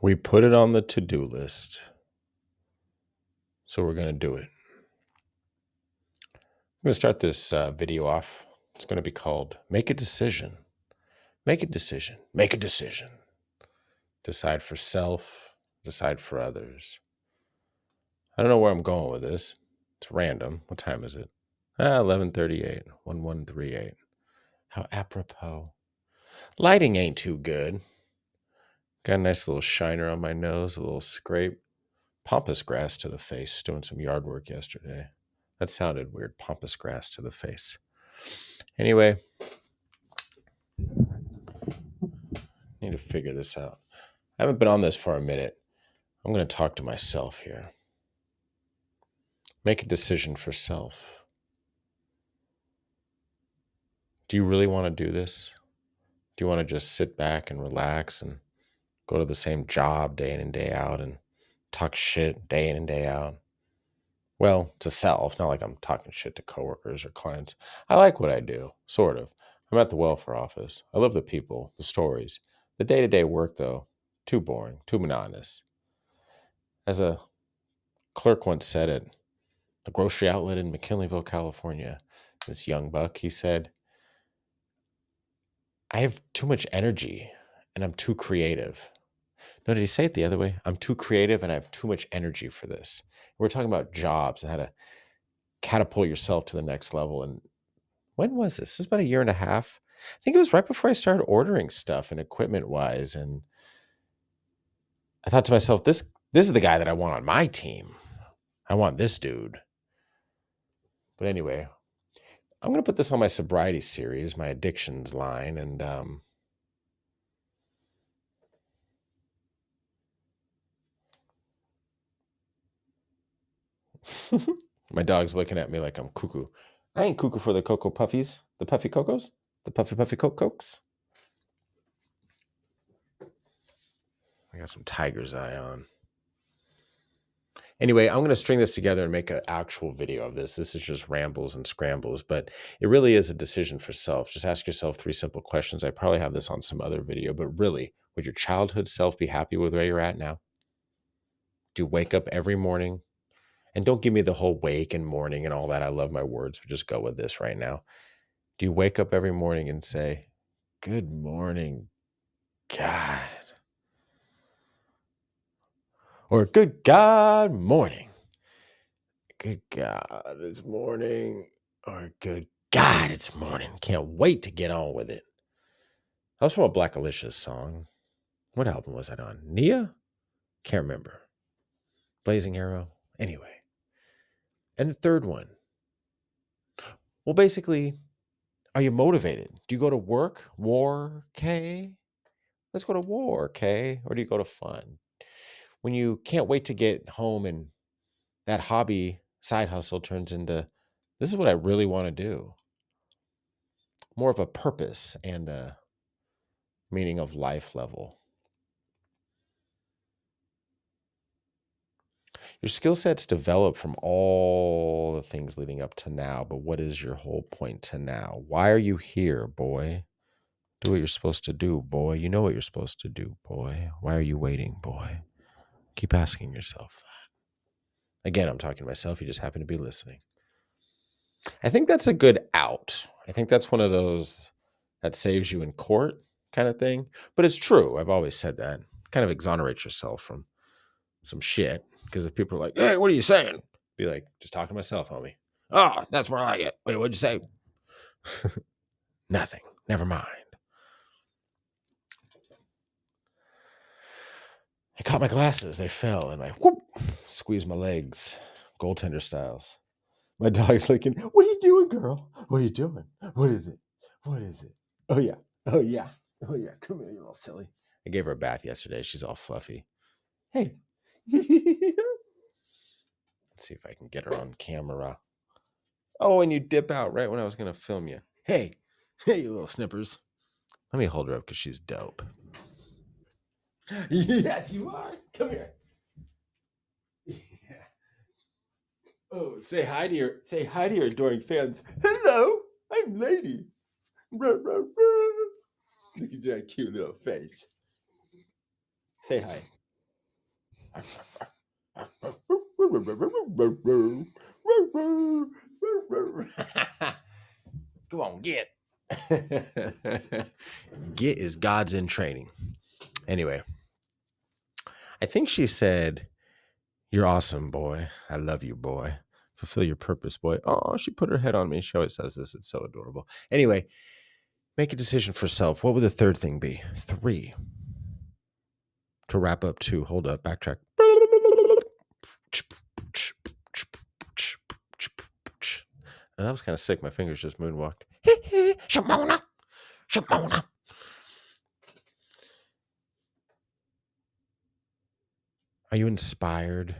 We put it on the to-do list, so we're going to do it. I'm going to start this video off. It's going to be called Make a Decision. Make a decision. Make a decision. Decide for self. Decide for others. I don't know where I'm going with this. It's random. What time is it? 11:38. 1138. How apropos. Lighting ain't too good. Got a nice little shiner on my nose, a little scrape. Pampas grass to the face. Doing some yard work yesterday. That sounded weird. Pampas grass to the face. Anyway, need to figure this out. I haven't been on this for a minute. I'm going to talk to myself here. Make a decision for self. Do you really want to do this? Do you want to just sit back and relax and go to the same job day in and day out and talk shit day in and day out? Well, to self, not like I'm talking shit to coworkers or clients. I like what I do, sort of. I'm at the welfare office. I love the people, the stories. The day-to-day work, though, too boring, too monotonous. As a clerk once said at the grocery outlet in McKinleyville, California, this young buck, he said, I have too much energy and I'm too creative. No, did he say it the other way? I'm too creative and I have too much energy for this. We're talking about jobs and how to catapult yourself to the next level. And when was this? This was about a year and a half. I think it was right before I started ordering stuff and equipment wise. And I thought to myself, this is the guy that I want on my team. I want this dude. But anyway, I'm going to put this on my sobriety series, my addictions line. And my dog's looking at me like I'm cuckoo. I ain't cuckoo for the Cocoa Puffies, the Puffy Cocos, the Puffy Cokes. I got some tiger's eye on. Anyway, I'm going to string this together and make an actual video of this. This is just rambles and scrambles, but it really is a decision for self. Just ask yourself 3 simple questions. I probably have this on some other video, but really, would your childhood self be happy with where you're at now? Do you wake up every morning? And don't give me the whole wake and morning and all that. I love my words, but just go with this right now. Do you wake up every morning and say, good morning, God? Or good God morning. Good God, it's morning. Or good God, it's morning. Can't wait to get on with it. That was from a Black Alicia's song. What album was that on? Nia? Can't remember. Blazing Arrow? Anyway. And the third one. Well, basically, are you motivated? Do you go to work? War, K? Let's go to war, K? Or do you go to fun? When you can't wait to get home and that hobby side hustle turns into, this is what I really want to do. More of a purpose and a meaning of life level. Your skill sets develop from all the things leading up to now, but what is your whole point to now? Why are you here, boy? Do what you're supposed to do, boy. You know what you're supposed to do, boy. Why are you waiting, boy? Keep asking yourself that. Again, I'm talking to myself. You just happen to be listening. I think that's a good out. I think that's one of those that saves you in court kind of thing. But it's true. I've always said that. Kind of exonerate yourself from some shit. Because if people are like, hey, what are you saying? Be like, just talking to myself, homie. Oh, that's where I get. Wait, what'd you say? Nothing. Never mind. I caught my glasses. They fell and I whoop, squeezed my legs. Goaltender styles. My dog's looking, what are you doing, girl? What are you doing? What is it? What is it? Oh, yeah. Oh, yeah. Oh, yeah. Come here, you little silly. I gave her a bath yesterday. She's all fluffy. Hey. Let's see if I can get her on camera. Oh, and you dip out right when I was going to film you. Hey. Hey, you little snippers. Let me hold her up because she's dope. Yes, you are. Come here. Yeah. Oh, say hi to your adoring fans. Hello, I'm Lady. Ruh, ruh, ruh. Look at that cute little face. Say hi. Come on, get. Get is God's in training. Anyway, I think she said, "You're awesome, boy. I love you, boy. Fulfill your purpose, boy." Oh, she put her head on me. She always says this. It's so adorable. Anyway, make a decision for self. What would the third thing be? 3. To wrap up 2. Hold up. Backtrack. That was kind of sick. My fingers just moonwalked. Shimona. Shimona. Are you inspired?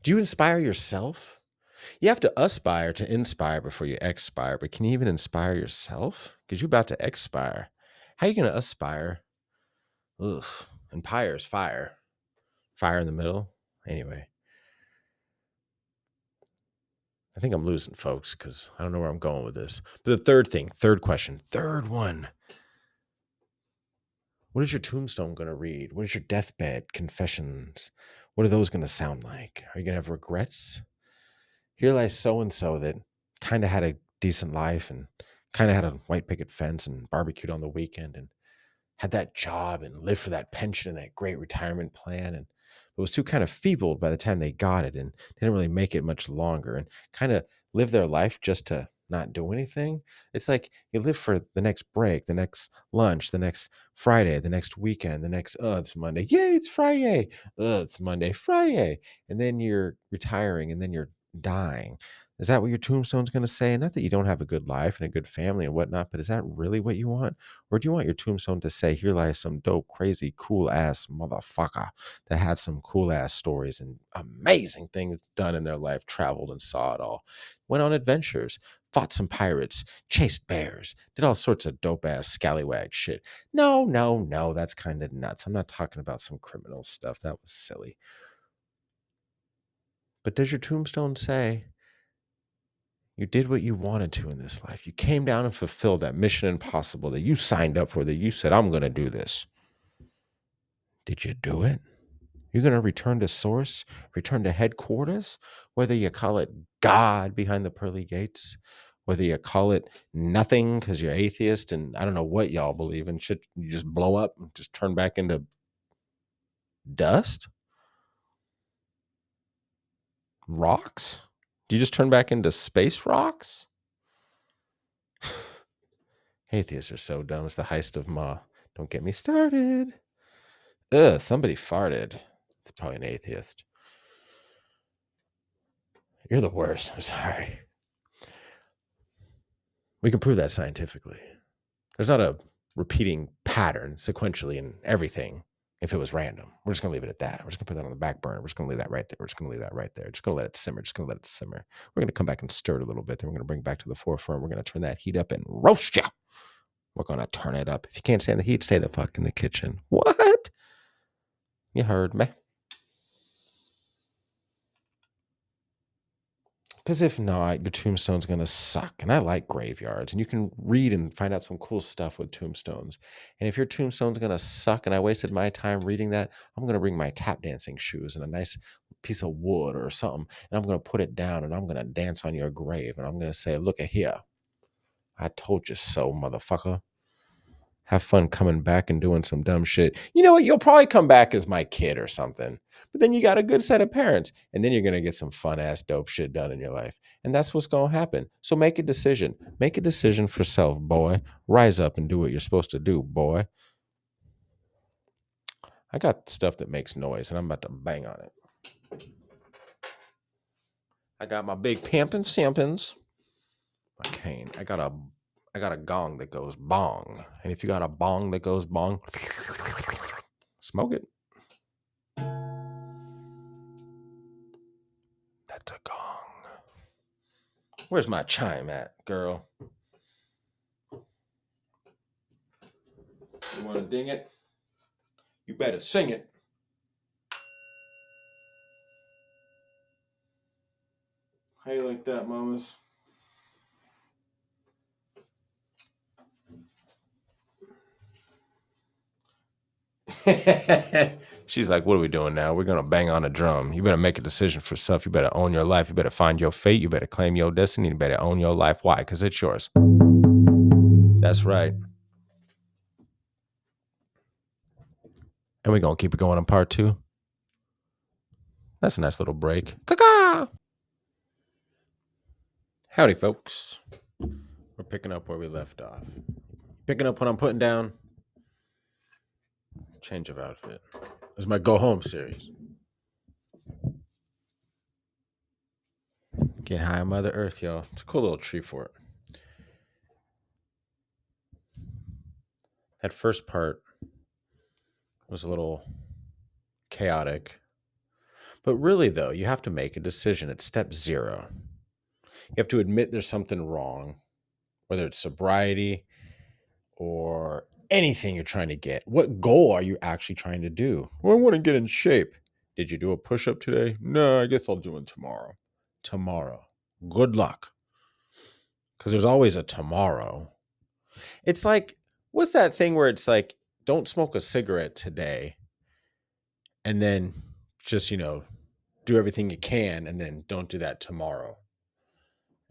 Do you inspire yourself? You have to aspire to inspire before you expire, but can you even inspire yourself? Because you're about to expire. How are you going to aspire? Ugh. And pyre is fire. Fire in the middle. Anyway, I think I'm losing folks because I don't know where I'm going with this. But the third question, third one. What is your tombstone going to read? What is your deathbed confessions? What are those going to sound like? Are you going to have regrets? Here lies so-and-so that kind of had a decent life and kind of had a white picket fence and barbecued on the weekend and had that job and lived for that pension and that great retirement plan, and it was too kind of feebled by the time they got it and didn't really make it much longer and kind of lived their life just to not do anything. It's like you live for the next break, the next lunch, the next Friday, the next weekend, the next, oh, it's Monday. Yay, it's Friday. Oh, it's Monday, Friday. And then you're retiring and then you're dying. Is that what your tombstone's going to say? Not that you don't have a good life and a good family and whatnot, but is that really what you want? Or do you want your tombstone to say, here lies some dope, crazy, cool ass motherfucker that had some cool ass stories and amazing things done in their life, traveled and saw it all, went on adventures, fought some pirates, chased bears, did all sorts of dope ass scallywag shit. No, that's kind of nuts. I'm not talking about some criminal stuff. That was silly. But does your tombstone say, you did what you wanted to in this life? You came down and fulfilled that mission impossible that you signed up for, that you said, I'm going to do this. Did you do it? You're going to return to source, return to headquarters, whether you call it God behind the pearly gates, whether you call it nothing because you're atheist and I don't know what y'all believe in. Shit, you just blow up and just turn back into dust? Rocks? Do you just turn back into space rocks? Atheists are so dumb. It's the heist of Ma. Don't get me started. Ugh, somebody farted. It's probably an atheist. You're the worst. I'm sorry. We can prove that scientifically. There's not a repeating pattern sequentially in everything if it was random. We're just going to leave it at that. We're just going to put that on the back burner. We're just going to leave that right there. We're just going to leave that right there. Just going to let it simmer. Just going to let it simmer. We're going to come back and stir it a little bit. Then we're going to bring it back to the forefront. We're going to turn that heat up and roast you. We're going to turn it up. If you can't stand the heat, stay the fuck in the kitchen. What? You heard me. Because if not, your tombstone's going to suck. And I like graveyards. And you can read and find out some cool stuff with tombstones. And if your tombstone's going to suck and I wasted my time reading that, I'm going to bring my tap dancing shoes and a nice piece of wood or something. And I'm going to put it down and I'm going to dance on your grave. And I'm going to say, look at here. I told you so, motherfucker. Have fun coming back and doing some dumb shit. You know what? You'll probably come back as my kid or something. But then you got a good set of parents. And then you're going to get some fun ass dope shit done in your life. And that's what's going to happen. So make a decision. Make a decision for self, boy. Rise up and do what you're supposed to do, boy. I got stuff that makes noise and I'm about to bang on it. I got my big pimpin' simpins. My cane. I got a gong that goes bong. And if you got a bong that goes bong, smoke it. That's a gong. Where's my chime at, girl? You want to ding it? You better sing it. How you like that, mamas? She's like, what are we doing now? We're going to bang on a drum. You better make a decision for yourself. You better own your life. You better find your fate. You better claim your destiny. You better own your life. Why? Because it's yours. That's right. And we're going to keep it going on part 2. That's a nice little break. Caw-caw! Howdy, folks. We're picking up where we left off. Picking up what I'm putting down. Change of outfit. This is my Go Home series. Get high on Mother Earth, y'all. It's a cool little tree fort. That first part was a little chaotic. But really, though, you have to make a decision. It's step 0. You have to admit there's something wrong, whether it's sobriety or anything you're trying to get. What goal are you actually trying to do? Well, I want to get in shape. Did you do a push-up today? No, I guess I'll do it tomorrow. Tomorrow. Good luck. Because there's always a tomorrow. It's like, what's that thing where it's like, don't smoke a cigarette today and then just, do everything you can and then don't do that tomorrow.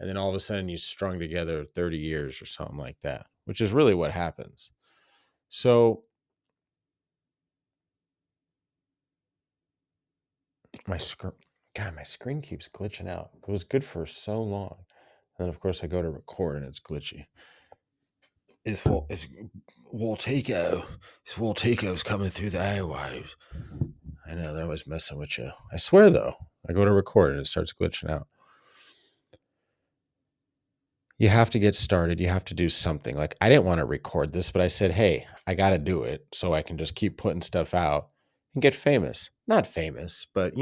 And then all of a sudden you strung together 30 years or something like that, which is really what happens. So my screen keeps glitching out. It was good for so long. And then of course I go to record and it's glitchy. It's Waltico. It's Waltico's coming through the airwaves. I know, they're always messing with you. I swear though, I go to record and it starts glitching out. You have to get started. You have to do something. Like, I didn't want to record this, but I said, hey, I got to do it so I can just keep putting stuff out and get famous. Not famous, but,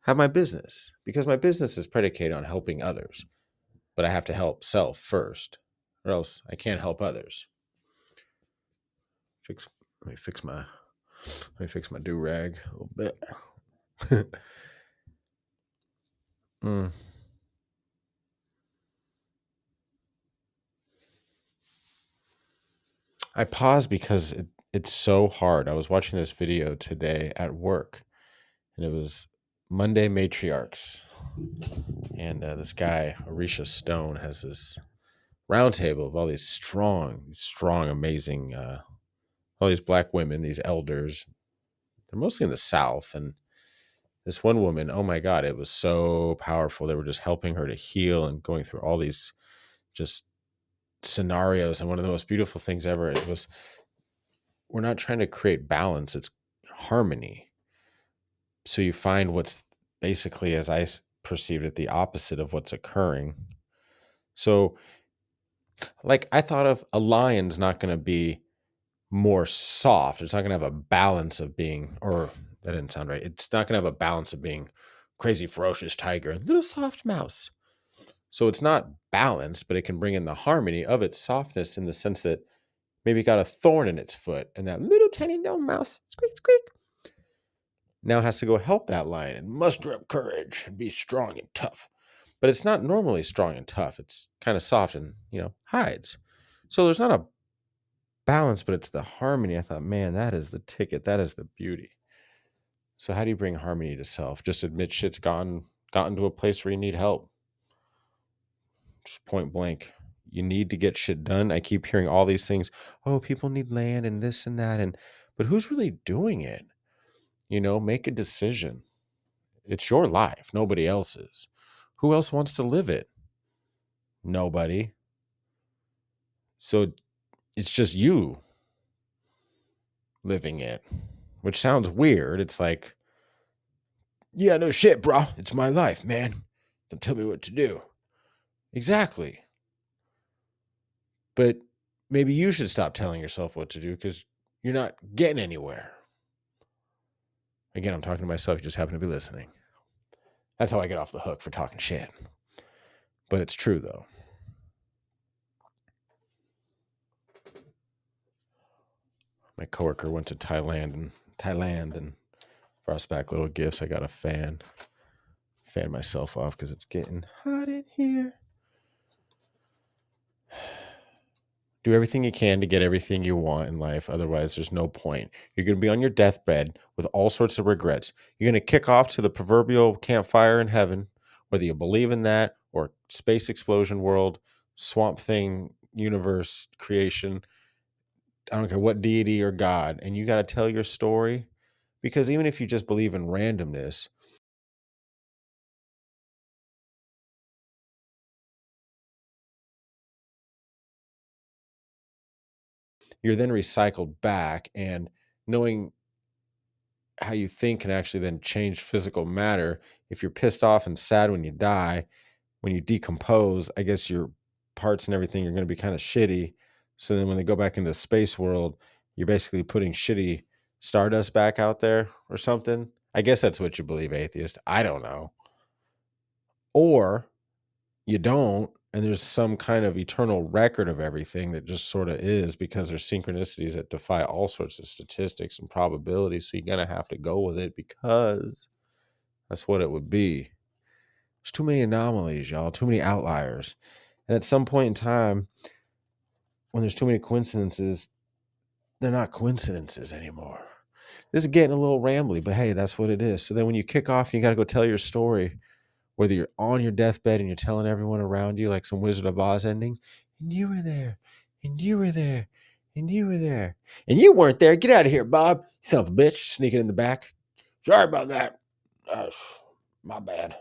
have my business. Because my business is predicated on helping others. But I have to help self first, or else I can't help others. Let me fix my do-rag a little bit. I paused because it's so hard. I was watching this video today at work, and it was Monday Matriarchs. And this guy, Arisha Stone, has this roundtable of all these strong, amazing, all these black women, these elders. They're mostly in the South. And this one woman, oh my God, it was so powerful. They were just helping her to heal and going through all these just scenarios. And one of the most beautiful things ever, it was, we're not trying to create balance, it's harmony. So you find what's basically, as I perceived it, the opposite of what's occurring. So, like, I thought of a lion's not going to be more soft. It's not going to have a balance of being, or that didn't sound right. It's not going to have a balance of being crazy, ferocious tiger and little soft mouse. So it's not balanced, but it can bring in the harmony of its softness in the sense that maybe it got a thorn in its foot and that little tiny little mouse, squeak, squeak, now has to go help that lion and muster up courage and be strong and tough. But it's not normally strong and tough. It's kind of soft and, hides. So there's not a balance, but it's the harmony. I thought, man, that is the ticket. That is the beauty. So how do you bring harmony to self? Just admit shit's gotten to a place where you need help. Just point blank. You need to get shit done. I keep hearing all these things. Oh, people need land and this and that. But who's really doing it? Make a decision. It's your life, nobody else's. Who else wants to live it? Nobody. So it's just you living it, which sounds weird. It's like, yeah, no shit, bro. It's my life, man. Don't tell me what to do. Exactly. But maybe you should stop telling yourself what to do because you're not getting anywhere. Again, I'm talking to myself. You just happen to be listening. That's how I get off the hook for talking shit. But it's true, though. My coworker went to Thailand and brought us back little gifts. I got a fan myself off because it's getting hot in here. Do everything you can to get everything you want in life. Otherwise, there's no point. You're going to be on your deathbed with all sorts of regrets. You're going to kick off to the proverbial campfire in heaven, whether you believe in that or space explosion world, swamp thing, universe, creation. I don't care what deity or God. And you got to tell your story, because even if you just believe in randomness, you're then recycled back, and knowing how you think can actually then change physical matter. If you're pissed off and sad when you die, when you decompose, I guess your parts and everything are going to be kind of shitty. So then when they go back into the space world, you're basically putting shitty stardust back out there or something. I guess that's what you believe, atheist. I don't know. Or you don't, and there's some kind of eternal record of everything that just sort of is, because there's synchronicities that defy all sorts of statistics and probabilities. So you're going to have to go with it because that's what it would be. There's too many anomalies, y'all, too many outliers. And at some point in time, when there's too many coincidences, they're not coincidences anymore. This is getting a little rambly, but hey, that's what it is. So then when you kick off, you got to go tell your story, whether you're on your deathbed and you're telling everyone around you like some Wizard of Oz ending, and you were there, and you were there, and you were there, and you weren't there. Get out of here, Bob. You son of a bitch, sneaking in the back. Sorry about that. My bad.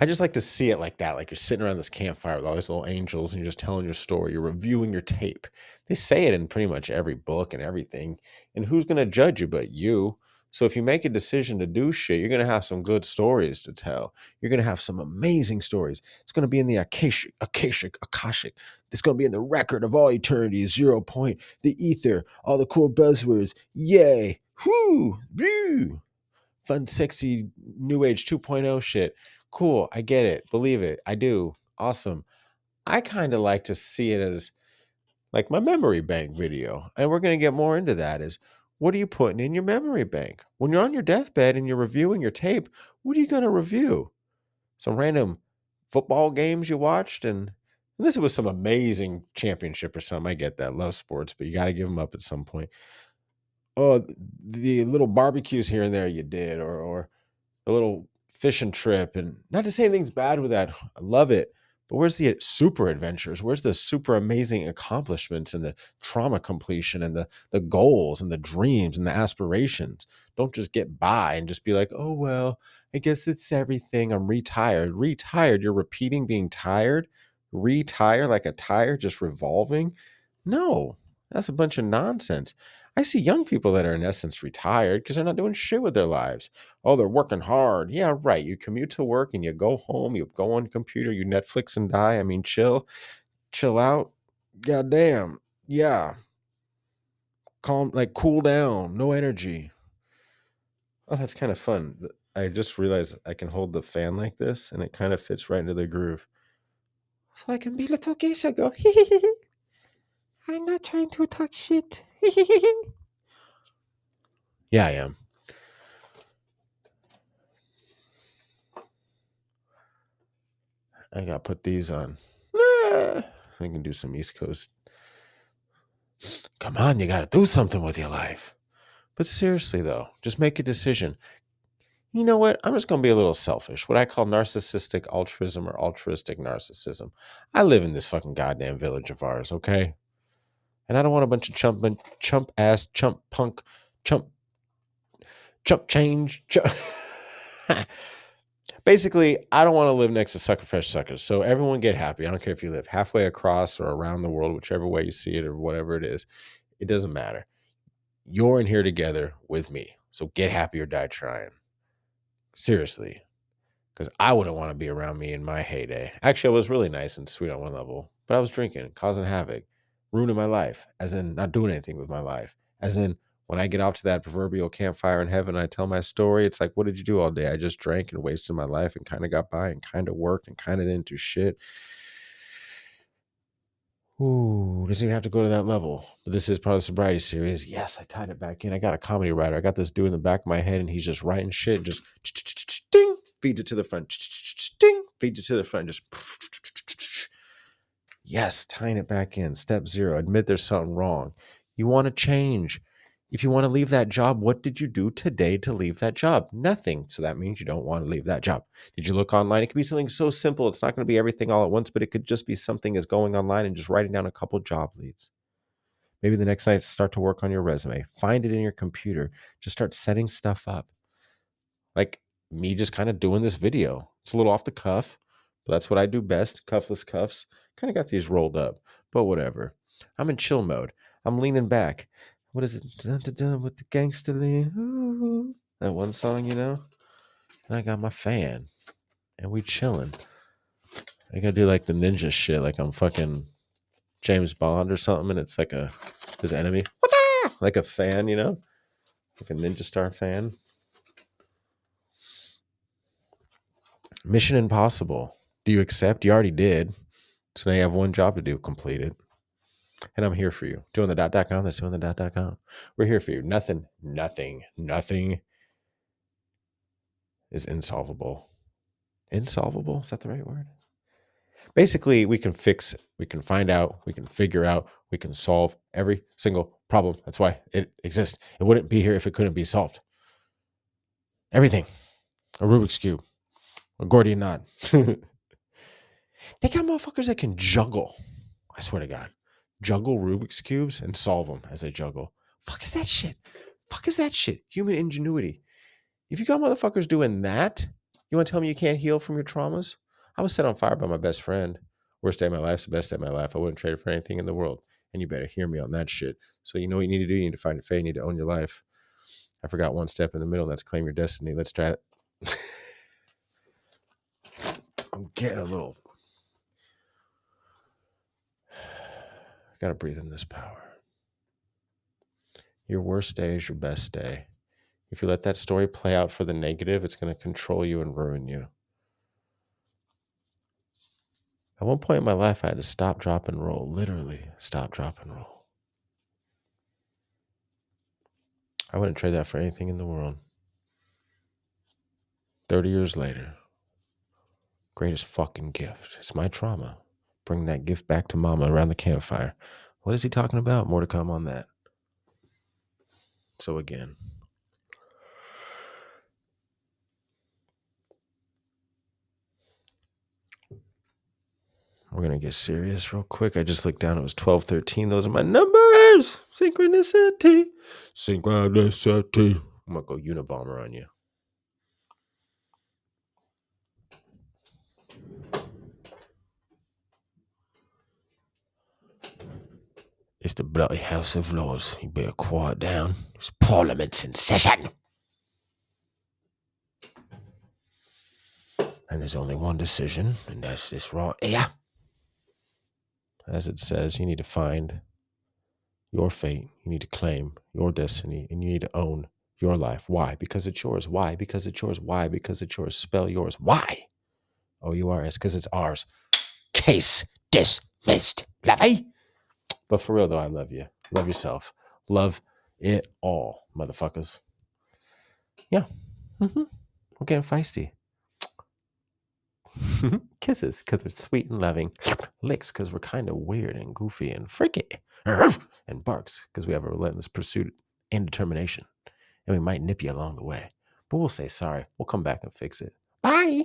I just like to see it like that. Like you're sitting around this campfire with all these little angels and you're just telling your story. You're reviewing your tape. They say it in pretty much every book and everything. And who's going to judge you but you? So if you make a decision to do shit, you're going to have some good stories to tell. You're going to have some amazing stories. It's going to be in the Akashic. It's going to be in the record of all eternity, 0 point, the ether, all the cool buzzwords. Yay. Whoo. Woo. Fun, sexy, new age 2.0 shit. Cool. I get it. Believe it. I do. Awesome. I kind of like to see it as like my memory bank video. And we're going to get more into that is, what are you putting in your memory bank? When you're on your deathbed and you're reviewing your tape, what are you going to review? Some random football games you watched? And this was some amazing championship or something. I get that. Love sports, but you got to give them up at some point. Oh, the little barbecues here and there you did, or a little fishing trip. And not to say anything's bad with that. I love it. But where's the super adventures? Where's the super amazing accomplishments and the trauma completion and the goals and the dreams and the aspirations? Don't just get by and just be like, oh, well, I guess it's everything. I'm retired. Retired. You're repeating being tired. Retire like a tire just revolving. No, that's a bunch of nonsense. I see young people that are in essence retired because they're not doing shit with their lives. Oh, they're working hard. Yeah, right. You commute to work and you go home, you go on the computer, you Netflix and die. I mean, chill out. Goddamn. Yeah. Calm, like cool down, no energy. Oh, that's kind of fun. I just realized I can hold the fan like this and it kind of fits right into the groove. So I can be little geisha go, I'm not trying to talk shit. Yeah, I am. I gotta put these on. I can do some East Coast. Come on, you gotta do something with your life. But seriously, though, just make a decision. You know what? I'm just going to be a little selfish. What I call narcissistic altruism or altruistic narcissism. I live in this fucking goddamn village of ours, okay? And I don't want a bunch of chump ass, chump punk, chump change. Basically, I don't want to live next to sucker fresh suckers. So everyone get happy. I don't care if you live halfway across or around the world, whichever way you see it or whatever it is. It doesn't matter. You're in here together with me. So get happy or die trying. Seriously, because I wouldn't want to be around me in my heyday. Actually, I was really nice and sweet on one level, but I was drinking, causing havoc, ruining my life, as in not doing anything with my life. As in, when I get off to that proverbial campfire in heaven, I tell my story. It's like, what did you do all day? I just drank and wasted my life and kind of got by and kind of worked and kind of didn't do shit. Ooh, doesn't even have to go to that level. But this is part of the sobriety series. Yes, I tied it back in. I got a comedy writer. I got this dude in the back of my head, and he's just writing shit, just ding, feeds it to the front, ding, feeds it to the front, just yes, tying it back in. Step 0, admit there's something wrong. You want to change. If you want to leave that job, what did you do today to leave that job? Nothing. So that means you don't want to leave that job. Did you look online? It could be something so simple. It's not going to be everything all at once, but it could just be something as going online and just writing down a couple job leads. Maybe the next night, start to work on your resume. Find it in your computer. Just start setting stuff up. Like me just kind of doing this video. It's a little off the cuff, but that's what I do best. Cuffless cuffs. Kind of got these rolled up, but whatever. I'm in chill mode. I'm leaning back. What is it? Dun, dun, dun, with the gangster lean. Ooh. That one song, you know? And I got my fan. And we chilling. I gotta do like the ninja shit, like I'm fucking James Bond or something, and it's like his enemy. Like a fan, you know? Like a ninja star fan. Mission Impossible. Do you accept? You already did. So now you have one job to do, complete it. And I'm here for you. Doing the .com, that's doing the .com. We're here for you. Nothing is insolvable. Insolvable? Is that the right word? Basically, we can fix, we can find out, we can figure out, we can solve every single problem. That's why it exists. It wouldn't be here if it couldn't be solved. Everything. A Rubik's Cube. A Gordian knot. They got motherfuckers that can juggle. I swear to God. Juggle Rubik's Cubes and solve them as they juggle. Fuck is that shit? Fuck is that shit? Human ingenuity. If you got motherfuckers doing that, you want to tell me you can't heal from your traumas? I was set on fire by my best friend. Worst day of my life, the best day of my life. I wouldn't trade it for anything in the world. And you better hear me on that shit. So you know what you need to do? You need to find your faith. You need to own your life. I forgot one step in the middle, and that's claim your destiny. Let's try it. I'm getting a little... I gotta breathe in this power. Your worst day is your best day. If you let that story play out for the negative, it's going to control you and ruin you. At one point in my life, I had to stop, drop, and roll. Literally, stop, drop, and roll. I wouldn't trade that for anything in the world. 30 years later, greatest fucking gift. It's my trauma. Bring that gift back to mama around the campfire. What is he talking about? More to come on that. So again, we're going to get serious real quick. I just looked down. It was 12:13. Those are my numbers. Synchronicity. Synchronicity. I'm going to go Unabomber on you. It's the bloody House of Lords. You better quiet down. It's Parliament's in session. And there's only one decision, and that's this right here. As it says, you need to find your fate. You need to claim your destiny, and you need to own your life. Why? Because it's yours. Why? Because it's yours. Why? Because it's yours. Spell yours. Why? O-U-R-S, because it's ours. Case dismissed. Lovey. But for real, though, I love you. Love yourself. Love it all, motherfuckers. Yeah. Mm-hmm. We're getting feisty. Kisses, because they're sweet and loving. Licks, because we're kind of weird and goofy and freaky. And barks, because we have a relentless pursuit and determination. And we might nip you along the way. But we'll say sorry. We'll come back and fix it. Bye.